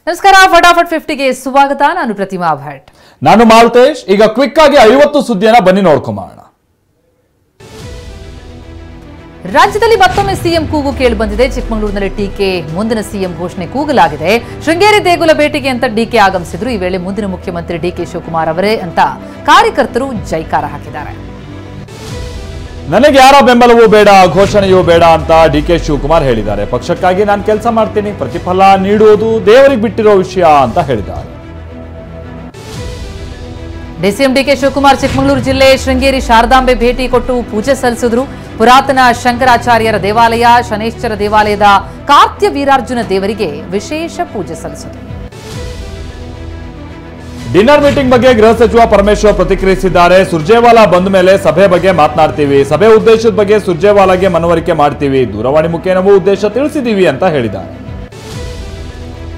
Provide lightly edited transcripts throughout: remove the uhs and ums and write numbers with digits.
ನಮಸ್ಕಾರ ಫಟಾಫಟ್ 50ಗೆ ಸ್ವಾಗತ. ನಾನು ಪ್ರತಿಮಾ ಭಟ್. ನಾನು ಮಾಲ್ತೇಶ್. ಈಗ ಕ್ವಿಕ್ ಆಗಿ 50 ಸುದ್ದಿಯನ್ನ ಬನ್ನಿ ನೋಡ್ಕೊಂಬೋಣ. ರಾಜ್ಯದಲ್ಲಿ ಮತ್ತೊಮ್ಮೆ ಸಿಎಂ ಕೂಗು ಕೇಳಿ ಬಂದಿದೆ. ಚಿಕ್ಕಮಗಳೂರಿನಲ್ಲಿ ಟೀಕೆ, ಮುಂದಿನ ಸಿಎಂ ಘೋಷಣೆ ಕೂಗಲಾಗಿದೆ. ಶೃಂಗೇರಿ ದೇಗುಲ ಭೇಟಿಗೆ ಅಂತ ಡಿಕೆ ಆಗಮಿಸಿದ್ರು. ಈ ವೇಳೆ ಮುಂದಿನ ಮುಖ್ಯಮಂತ್ರಿ ಡಿಕೆ ಶಿವಕುಮಾರ್ ಅವರೇ ಅಂತ ಕಾರ್ಯಕರ್ತರು ಜೈಕಾರ ಹಾಕಿದ್ದಾರೆ. ನನಗೆ ಯಾರ ಬೆಂಬಲವೂ ಬೇಡ, ಘೋಷಣೆಯೂ ಬೇಡ ಅಂತ ಡಿಕೆ ಶಿವಕುಮಾರ್ ಹೇಳಿದ್ದಾರೆ. ಪಕ್ಷಕ್ಕಾಗಿ ನಾನು ಕೆಲಸ ಮಾಡ್ತೀನಿ, ಪ್ರತಿಫಲ ನೀಡುವುದು ದೇವರಿಗೆ ಬಿಟ್ಟಿರೋ ವಿಷಯ ಅಂತ ಹೇಳಿದ್ದಾರೆ. ಡಿಸಿಎಂ ಡಿಕೆ ಶಿವಕುಮಾರ್ ಚಿಕ್ಕಮಗಳೂರು ಜಿಲ್ಲೆ ಶೃಂಗೇರಿ ಶಾರದಾಂಬೆ ಭೇಟಿ ಕೊಟ್ಟು ಪೂಜೆ ಸಲ್ಲಿಸಿದ್ರು. ಪುರಾತನ ಶಂಕರಾಚಾರ್ಯರ ದೇವಾಲಯ, ಶನೇಶ್ವರ ದೇವಾಲಯದ ಕಾರ್ತ್ಯ ವೀರಾರ್ಜುನ ದೇವರಿಗೆ ವಿಶೇಷ ಪೂಜೆ ಸಲ್ಲಿಸಿದರು. ಡಿನ್ನರ್ ಮೀಟಿಂಗ್ ಬಗ್ಗೆ ಗೃಹ ಸಚಿವ ಪರಮೇಶ್ವರ್ ಪ್ರತಿಕ್ರಿಯಿಸಿದ್ದಾರೆ. ಸುರ್ಜೇವಾಲಾ ಬಂದ ಮೇಲೆ ಸಭೆ ಬಗ್ಗೆ ಮಾತನಾಡ್ತೀವಿ, ಸಭೆ ಉದ್ದೇಶದ ಬಗ್ಗೆ ಸುರ್ಜೇವಾಲಾಗೆ ಮನವರಿಕೆ ಮಾಡ್ತೀವಿ, ದೂರವಾಣಿ ಮುಖೇನವೂ ಉದ್ದೇಶ ತಿಳಿಸಿದೀವಿ ಅಂತ ಹೇಳಿದ್ದಾರೆ.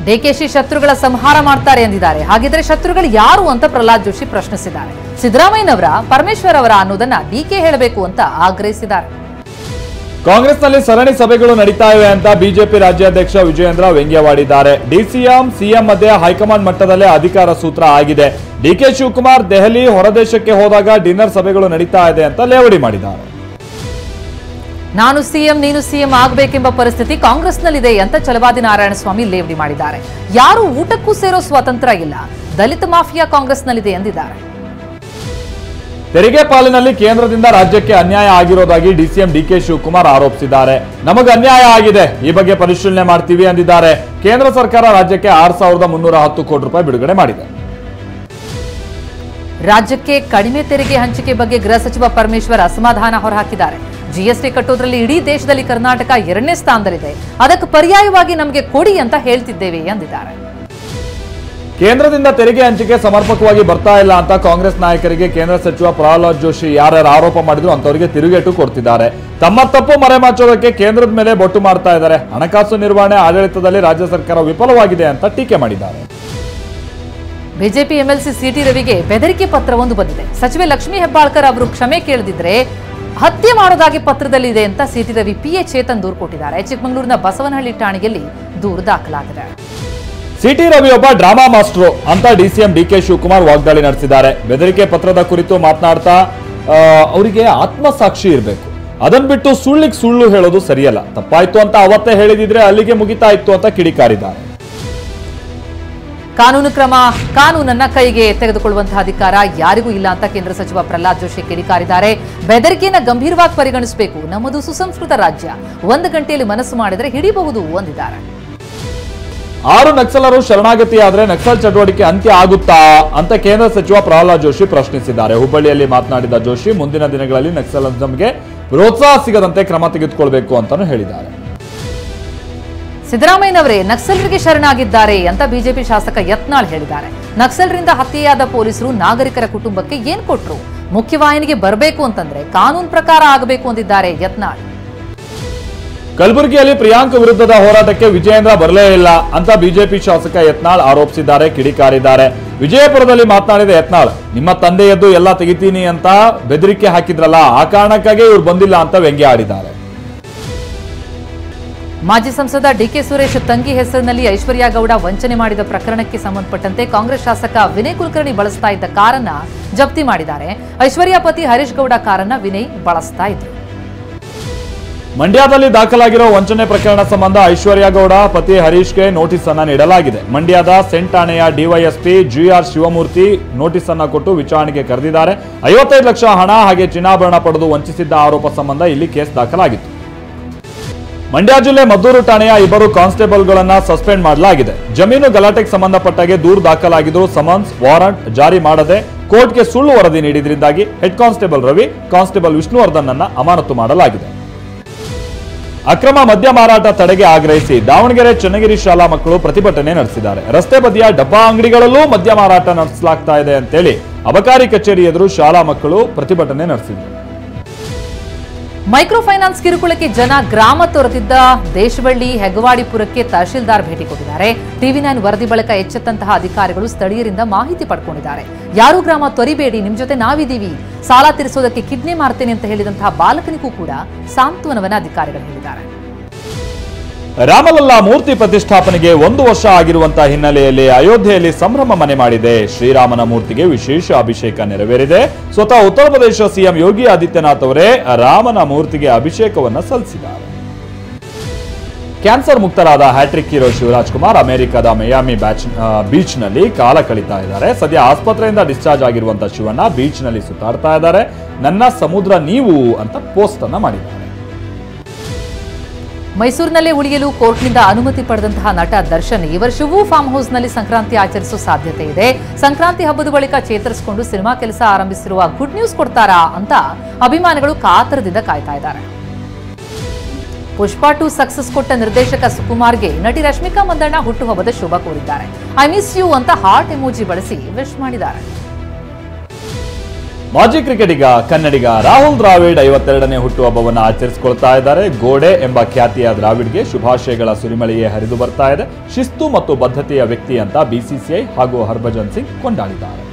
ಡಿಕೆಶಿ ಶತ್ರುಗಳ ಸಂಹಾರ ಮಾಡ್ತಾರೆ ಎಂದಿದ್ದಾರೆ. ಹಾಗಿದ್ರೆ ಶತ್ರುಗಳು ಯಾರು ಅಂತ ಪ್ರಹ್ಲಾದ್ ಜೋಶಿ ಪ್ರಶ್ನಿಸಿದ್ದಾರೆ. ಸಿದ್ದರಾಮಯ್ಯನವರ, ಪರಮೇಶ್ವರ್ ಅವರ ಅನ್ನೋದನ್ನ ಡಿಕೆ ಹೇಳಬೇಕು ಅಂತ ಆಗ್ರಹಿಸಿದ್ದಾರೆ. ಕಾಂಗ್ರೆಸ್ನಲ್ಲಿ ಸರಣಿ ಸಭೆಗಳು ನಡೀತಾ ಇವೆ ಅಂತ ಬಿಜೆಪಿ ರಾಜ್ಯಾಧ್ಯಕ್ಷ ವಿಜಯೇಂದ್ರ ವ್ಯಂಗ್ಯವಾಡಿದ್ದಾರೆ. ಡಿಸಿಎಂ ಸಿಎಂ ಮಧ್ಯೆ ಹೈಕಮಾಂಡ್ ಮಟ್ಟದಲ್ಲೇ ಅಧಿಕಾರ ಸೂತ್ರ ಆಗಿದೆ. ಡಿಕೆ ಶಿವಕುಮಾರ್ ದೆಹಲಿ, ಹೊರದೇಶಕ್ಕೆ ಹೋದಾಗ ಡಿನ್ನರ್ ಸಭೆಗಳು ನಡೀತಾ ಇದೆ ಅಂತ ಲೇವಡಿ ಮಾಡಿದ್ದಾರೆ. ನಾನು ಸಿಎಂ, ನೀನು ಸಿಎಂ ಆಗಬೇಕೆಂಬ ಪರಿಸ್ಥಿತಿ ಕಾಂಗ್ರೆಸ್ನಲ್ಲಿದೆ ಅಂತ ಛಲವಾದಿ ನಾರಾಯಣಸ್ವಾಮಿ ಲೇವಡಿ ಮಾಡಿದ್ದಾರೆ. ಯಾರು ಊಟಕ್ಕೂ ಸೇರೋ ಸ್ವಾತಂತ್ರ್ಯ ಇಲ್ಲ, ದಲಿತ ಮಾಫಿಯಾ ಕಾಂಗ್ರೆಸ್ನಲ್ಲಿದೆ ಎಂದಿದ್ದಾರೆ. ತೆರಿಗೆ ಪಾಲಿನಲ್ಲಿ ಕೇಂದ್ರದಿಂದ ರಾಜ್ಯಕ್ಕೆ ಅನ್ಯಾಯ ಆಗಿರೋದಾಗಿ ಡಿಸಿಎಂ ಡಿಕೆ ಶಿವಕುಮಾರ್ ಆರೋಪಿಸಿದ್ದಾರೆ. ನಮಗೆ ಅನ್ಯಾಯ ಆಗಿದೆ, ಈ ಬಗ್ಗೆ ಪರಿಶೀಲನೆ ಮಾಡ್ತೀವಿ ಎಂದಿದ್ದಾರೆ. ಕೇಂದ್ರ ಸರ್ಕಾರ ರಾಜ್ಯಕ್ಕೆ 6,310 ಕೋಟಿ ರೂಪಾಯಿ ಬಿಡುಗಡೆ ಮಾಡಿದೆ. ರಾಜ್ಯಕ್ಕೆ ಕಡಿಮೆ ತೆರಿಗೆ ಹಂಚಿಕೆ ಬಗ್ಗೆ ಗೃಹ ಸಚಿವ ಪರಮೇಶ್ವರ್ ಅಸಮಾಧಾನ ಹೊರಹಾಕಿದ್ದಾರೆ. ಜಿಎಸ್ಟಿ ಕಟ್ಟೋದ್ರಲ್ಲಿ ಇಡೀ ದೇಶದಲ್ಲಿ ಕರ್ನಾಟಕ 2ನೇ ಸ್ಥಾನದಲ್ಲಿದೆ, ಅದಕ್ಕೆ ಪರ್ಯಾಯವಾಗಿ ನಮಗೆ ಕೊಡಿ ಅಂತ ಹೇಳ್ತಿದ್ದೇವೆ ಎಂದಿದ್ದಾರೆ. ಕೇಂದ್ರದಿಂದ ತೆರಿಗೆ ಹಂಚಿಕೆ ಸಮರ್ಪಕವಾಗಿ ಬರ್ತಾ ಇಲ್ಲ ಅಂತ ಕಾಂಗ್ರೆಸ್ ನಾಯಕರಿಗೆ ಕೇಂದ್ರ ಸಚಿವ ಪ್ರಹ್ಲಾದ್ ಜೋಶಿ ಯಾರ್ಯಾರು ಆರೋಪ ಮಾಡಿದ್ರು ಅಂತವರಿಗೆ ತಿರುಗೇಟು ಕೊಡ್ತಿದ್ದಾರೆ. ತಮ್ಮ ತಪ್ಪು ಮರೆಮಾಚೋದಕ್ಕೆ ಕೇಂದ್ರದ ಮೇಲೆ ಬೊಟ್ಟು ಮಾಡ್ತಾ ಇದ್ದಾರೆ. ಹಣಕಾಸು ನಿರ್ವಹಣೆ ಆಡಳಿತದಲ್ಲಿ ರಾಜ್ಯ ಸರ್ಕಾರ ವಿಫಲವಾಗಿದೆ ಅಂತ ಟೀಕೆ ಮಾಡಿದ್ದಾರೆ. ಬಿಜೆಪಿ ಎಂಎಲ್ಸಿ ಸಿಟಿ ರವಿಗೆ ಬೆದರಿಕೆ ಪತ್ರವೊಂದು ಬಂದಿದೆ. ಸಚಿವೆ ಲಕ್ಷ್ಮೀ ಹೆಬ್ಬಾಳ್ಕರ್ ಅವರು ಕ್ಷಮೆ ಕೇಳದಿದ್ರೆ ಹತ್ಯೆ ಮಾಡೋದಾಗಿ ಪತ್ರದಲ್ಲಿ ಇದೆ ಅಂತ ಸಿಟಿ ರವಿ ಪಿಎ ಚೇತನ್ ದೂರು ಕೊಟ್ಟಿದ್ದಾರೆ. ಚಿಕ್ಕಮಗಳೂರಿನ ಬಸವನಹಳ್ಳಿ ಠಾಣೆಯಲ್ಲಿ ದೂರು ದಾಖಲಾಗಿದೆ. ಸಿಟಿ ರವಿ ಒಬ್ಬ ಡ್ರಾಮಾ ಮಾಸ್ಟರ್ ಅಂತ ಡಿಸಿಎಂ ಡಿಕೆ ಶಿವಕುಮಾರ್ ವಾಗ್ದಾಳಿ ನಡೆಸಿದ್ದಾರೆ. ಬೆದರಿಕೆ ಪತ್ರದ ಕುರಿತು ಮಾತನಾಡ್ತಾ ಅವರಿಗೆ ಆತ್ಮಸಾಕ್ಷಿ ಇರಬೇಕು, ಅದನ್ನ ಬಿಟ್ಟು ಸುಳ್ಳು ಹೇಳೋದು ಸರಿಯಲ್ಲ, ತಪ್ಪಾಯ್ತು ಅಂತ ಅವತ್ತೇ ಹೇಳಿದಿದ್ರೆ ಅಲ್ಲಿಗೆ ಮುಗಿತಾ ಇತ್ತು ಅಂತ ಕಿಡಿಕಾರಿದ್ದಾರೆ. ಕಾನೂನನ್ನ ಕೈಗೆ ತೆಗೆದುಕೊಳ್ಳುವಂತಹ ಅಧಿಕಾರ ಯಾರಿಗೂ ಇಲ್ಲ ಅಂತ ಕೇಂದ್ರ ಸಚಿವ ಪ್ರಹ್ಲಾದ್ ಜೋಶಿ ಕಿಡಿಕಾರಿದ್ದಾರೆ. ಬೆದರಿಕೆಯನ್ನು ಗಂಭೀರವಾಗಿ ಪರಿಗಣಿಸಬೇಕು, ನಮ್ಮದು ಸುಸಂಸ್ಕೃತ ರಾಜ್ಯ, 1 ಗಂಟೆಯಲ್ಲಿ ಮನಸ್ಸು ಮಾಡಿದರೆ ಹಿಡಿಬಹುದು ಎಂದಿದ್ದಾರೆ. 6 ನಕ್ಸಲರು ಶರಣಾಗತಿಯಾದ್ರೆ ನಕ್ಸಲ್ ಚಟುವಟಿಕೆ ಅಂತ್ಯ ಆಗುತ್ತಾ ಅಂತ ಕೇಂದ್ರ ಸಚಿವ ಪ್ರಹ್ಲಾದ್ ಜೋಶಿ ಪ್ರಶ್ನಿಸಿದ್ದಾರೆ. ಹುಬ್ಬಳ್ಳಿಯಲ್ಲಿ ಮಾತನಾಡಿದ ಜೋಶಿ ಮುಂದಿನ ದಿನಗಳಲ್ಲಿ ನಕ್ಸಲಿಸಂಗೆ ಪ್ರೋತ್ಸಾಹ ಸಿಗದಂತೆ ಕ್ರಮ ತೆಗೆದುಕೊಳ್ಳಬೇಕು ಅಂತಾನೂ ಹೇಳಿದ್ದಾರೆ. ಸಿದ್ದರಾಮಯ್ಯನವರೇ ನಕ್ಸಲರಿಗೆ ಶರಣಾಗಿದ್ದಾರೆ ಅಂತ ಬಿಜೆಪಿ ಶಾಸಕ ಯತ್ನಾಳ್ ಹೇಳಿದ್ದಾರೆ. ನಕ್ಸಲರಿಂದ ಹತ್ಯೆಯಾದ ಪೊಲೀಸರು ನಾಗರಿಕರ ಕುಟುಂಬಕ್ಕೆ ಏನ್ ಕೊಟ್ರು? ಮುಖ್ಯವಾಹಿನಿಗೆ ಬರಬೇಕು ಅಂತಂದ್ರೆ ಕಾನೂನು ಪ್ರಕಾರ ಆಗಬೇಕು ಅಂದಿದ್ದಾರೆ ಯತ್ನಾಳ್. ಕಲಬುರಗಿಯಲ್ಲಿ ಪ್ರಿಯಾಂಕ್ ವಿರುದ್ಧದ ಹೋರಾಟಕ್ಕೆ ವಿಜಯೇಂದ್ರ ಬರಲೇ ಇಲ್ಲ ಅಂತ ಬಿಜೆಪಿ ಶಾಸಕ ಯತ್ನಾಳ್ ಆರೋಪಿಸಿದ್ದಾರೆ, ಕಿಡಿಕಾರಿದ್ದಾರೆ. ವಿಜಯಪುರದಲ್ಲಿ ಮಾತನಾಡಿದ ಯತ್ನಾಳ್, ನಿಮ್ಮ ತಂದೆಯದ್ದು ಎಲ್ಲ ತೆಗಿತೀನಿ ಅಂತ ಬೆದರಿಕೆ ಹಾಕಿದ್ರಲ್ಲ, ಆ ಕಾರಣಕ್ಕಾಗಿ ಇವ್ರು ಬಂದಿಲ್ಲ ಅಂತ ವ್ಯಂಗ್ಯ ಆಡಿದ್ದಾರೆ. ಮಾಜಿ ಸಂಸದ ಡಿಕೆ ಸುರೇಶ್ ತಂಗಿ ಹೆಸರಿನಲ್ಲಿ ಐಶ್ವರ್ಯ ಗೌಡ ವಂಚನೆ ಮಾಡಿದ ಪ್ರಕರಣಕ್ಕೆ ಸಂಬಂಧಪಟ್ಟಂತೆ ಕಾಂಗ್ರೆಸ್ ಶಾಸಕ ವಿನಯ್ ಕುಲಕರ್ಣಿ ಬಳಸ್ತಾ ಇದ್ದ ಕಾರನ್ನ ಜಪ್ತಿ ಮಾಡಿದ್ದಾರೆ. ಐಶ್ವರ್ಯ ಪತಿ ಹರೀಶ್ ಗೌಡ ಕಾರನ್ನ ವಿನಯ್ ಬಳಸ್ತಾ ಇದ್ರು. ಮಂಡ್ಯದಲ್ಲಿ ದಾಖಲಾಗಿರೋ ವಂಚನೆ ಪ್ರಕರಣ ಸಂಬಂಧ ಐಶ್ವರ್ಯ ಗೌಡ ಪತಿ ಹರೀಶ್ಗೆ ನೋಟಿಸ್ ಅನ್ನ ನೀಡಲಾಗಿದೆ. ಮಂಡ್ಯದ ಸೆಂಟ್ ಠಾಣೆಯ ಡಿವೈಎಸ್ಪಿ ಜಿಆರ್ ಶಿವಮೂರ್ತಿ ನೋಟಿಸ್ ಅನ್ನ ಕೊಟ್ಟು ವಿಚಾರಣೆಗೆ ಕರೆದಿದ್ದಾರೆ. 55 ಲಕ್ಷ ಹಣ ಹಾಗೆ ಚಿನ್ನಾಭರಣ ಪಡೆದು ವಂಚಿಸಿದ್ದ ಆರೋಪ ಸಂಬಂಧ ಇಲ್ಲಿ ಕೇಸ್ ದಾಖಲಾಗಿತ್ತು. ಮಂಡ್ಯ ಜಿಲ್ಲೆ ಮದ್ದೂರು ಠಾಣೆಯ 2 ಕಾನ್ಸ್ಟೇಬಲ್ಗಳನ್ನ ಸಸ್ಪೆಂಡ್ ಮಾಡಲಾಗಿದೆ. ಜಮೀನು ಗಲಾಟೆಗೆ ಸಂಬಂಧಪಟ್ಟಾಗೆ ದೂರು ದಾಖಲಾಗಿದ್ದು ಸಮನ್ಸ್, ವಾರಂಟ್ ಜಾರಿ ಮಾಡದೆ ಕೋರ್ಟ್ಗೆ ಸುಳ್ಳು ವರದಿ ನೀಡಿದ್ರಿಂದಾಗಿ head constable Ravi, constable Vishnuvardhan ಅನ್ನ ಅಮಾನತು ಮಾಡಲಾಗಿದೆ. ಅಕ್ರಮ ಮದ್ಯ ಮಾರಾಟ ತಡೆಗೆ ಆಗ್ರಹಿಸಿ ದಾವಣಗೆರೆ ಚನ್ನಗಿರಿ ಶಾಲಾ ಮಕ್ಕಳು ಪ್ರತಿಭಟನೆ ನಡೆಸಿದ್ದಾರೆ. ರಸ್ತೆ ಬದಿಯ ಡಬ್ಬಾ ಅಂಗಡಿಗಳಲ್ಲೂ ಮದ್ಯ ಮಾರಾಟ ನಡೆಸಲಾಗ್ತಾ ಇದೆ ಅಂತೇಳಿ ಅಬಕಾರಿ ಕಚೇರಿ ಎದುರು ಶಾಲಾ ಮಕ್ಕಳು ಪ್ರತಿಭಟನೆ ನಡೆಸಿದರು. ಮೈಕ್ರೋ ಫೈನಾನ್ಸ್ ಕಿರುಕುಳಕ್ಕೆ ಜನ ಗ್ರಾಮ ತೊರೆದಿದ್ದ ದೇಶವಳ್ಳಿ ಹೆಗವಾಡಿಪುರಕ್ಕೆ ತಹಶೀಲ್ದಾರ್ ಭೇಟಿ ಕೊಟ್ಟಿದ್ದಾರೆ. ಟಿವಿ9 ವರದಿ ಬಳಿಕ ಎಚ್ಚೆತ್ತಂತಹ ಅಧಿಕಾರಿಗಳು ಸ್ಥಳೀಯರಿಂದ ಮಾಹಿತಿ ಪಡ್ಕೊಂಡಿದ್ದಾರೆ. ಯಾರು ಗ್ರಾಮ ತೊರಿಬೇಡಿ, ನಿಮ್ ಜೊತೆ ನಾವಿದ್ದೀವಿ, ಸಾಲ ತೀರಿಸೋದಕ್ಕೆ ಕಿಡ್ನಿ ಮಾರ್ತೇನೆ ಅಂತ ಹೇಳಿದಂತಹ ಬಾಲಕನಿಗೂ ಕೂಡ ಸಾಂತ್ವನವನ್ನ ಅಧಿಕಾರಿಗಳು ಹೇಳಿದ್ದಾರೆ. ರಾಮಲಲ್ಲಾ ಮೂರ್ತಿ ಪ್ರತಿಷ್ಠಾಪನೆಗೆ 1 ವರ್ಷ ಆಗಿರುವಂತಹ ಹಿನ್ನೆಲೆಯಲ್ಲಿ ಅಯೋಧ್ಯೆಯಲ್ಲಿ ಸಂಭ್ರಮ ಮನೆ ಮಾಡಿದೆ. ಶ್ರೀರಾಮನ ಮೂರ್ತಿಗೆ ವಿಶೇಷ ಅಭಿಷೇಕ ನೆರವೇರಿದೆ. ಸ್ವತಃ ಉತ್ತರ ಪ್ರದೇಶ ಸಿಎಂ ಯೋಗಿ ಆದಿತ್ಯನಾಥ್ ಅವರೇ ರಾಮನ ಮೂರ್ತಿಗೆ ಅಭಿಷೇಕವನ್ನ ಸಲ್ಲಿಸಿದ್ದಾರೆ. ಕ್ಯಾನ್ಸರ್ ಮುಕ್ತರಾದ ಹ್ಯಾಟ್ರಿಕ್ ಹೀರೋ ಶಿವರಾಜ್ ಕುಮಾರ್ ಅಮೆರಿಕದ ಮಯಾಮಿ ಬೀಚ್ ನಲ್ಲಿ ಕಾಲ ಕಳೀತಾ ಇದ್ದಾರೆ. ಸದ್ಯ ಆಸ್ಪತ್ರೆಯಿಂದ ಡಿಸ್ಚಾರ್ಜ್ ಆಗಿರುವಂತಹ ಶಿವಣ್ಣ ಬೀಚ್ ನಲ್ಲಿ ಸುತ್ತಾಡ್ತಾ ಇದ್ದಾರೆ. ನನ್ನ ಸಮುದ್ರ ನೀವು ಅಂತ ಪೋಸ್ಟ್ ಅನ್ನ ಮಾಡಿದ್ದಾರೆ. ಮೈಸೂರಿನಲ್ಲೇ ಉಳಿಯಲು ಕೋರ್ಟ್ನಿಂದ ಅನುಮತಿ ಪಡೆದಂತಹ ನಟ ದರ್ಶನ್ ಈ ವರ್ಷವೂ ಫಾರ್ಮ್ ಹೌಸ್ನಲ್ಲಿ ಸಂಕ್ರಾಂತಿ ಆಚರಿಸುವ ಸಾಧ್ಯತೆ ಇದೆ. ಸಂಕ್ರಾಂತಿ ಹಬ್ಬದ ಬಳಿಕ ಚೇತರಿಸಿಕೊಂಡು ಸಿನಿಮಾ ಕೆಲಸ ಆರಂಭಿಸಿರುವ ಗುಡ್ ನ್ಯೂಸ್ ಕೊಡ್ತಾರಾ ಅಂತ ಅಭಿಮಾನಿಗಳು ಕಾತರದಿಂದ ಕಾಯ್ತಾ ಇದ್ದಾರೆ. ಪುಷ್ಪಾ 2 ಸಕ್ಸಸ್ ಕೊಟ್ಟ ನಿರ್ದೇಶಕ ಸುಕುಮಾರ್ಗೆ ನಟಿ ರಶ್ಮಿಕಾ ಮಂದಣ್ಣ ಹುಟ್ಟುಹಬ್ಬದ ಶುಭ ಕೋರಿದ್ದಾರೆ. ಐ ಮಿಸ್ ಯು ಅಂತ ಹಾರ್ಟ್ ಎಮೋಜಿ ಬಳಸಿ ವಿಶ್ ಮಾಡಿದ್ದಾರೆ. ಮಾಜಿ ಕ್ರಿಕೆಟಿಗ ಕನ್ನಡಿಗ ರಾಹುಲ್ ದ್ರಾವಿಡ್ 52ನೇ ಹುಟ್ಟುಹಬ್ಬವನ್ನು ಆಚರಿಸಿಕೊಳ್ತಾ ಇದ್ದಾರೆ. ಗೋಡೆ ಎಂಬ ಖ್ಯಾತಿಯ ದ್ರಾವಿಡ್ಗೆ ಶುಭಾಶಯಗಳ ಸುರಿಮಳೆಯೇ ಹರಿದು ಬರ್ತಾ ಇದೆ. ಶಿಸ್ತು ಮತ್ತು ಬದ್ಧತೆಯ ವ್ಯಕ್ತಿ ಅಂತ ಬಿಸಿಸಿಐ ಹಾಗೂ ಹರ್ಭಜನ್ ಸಿಂಗ್ ಕೊಂಡಾಡಿದ್ದಾರೆ.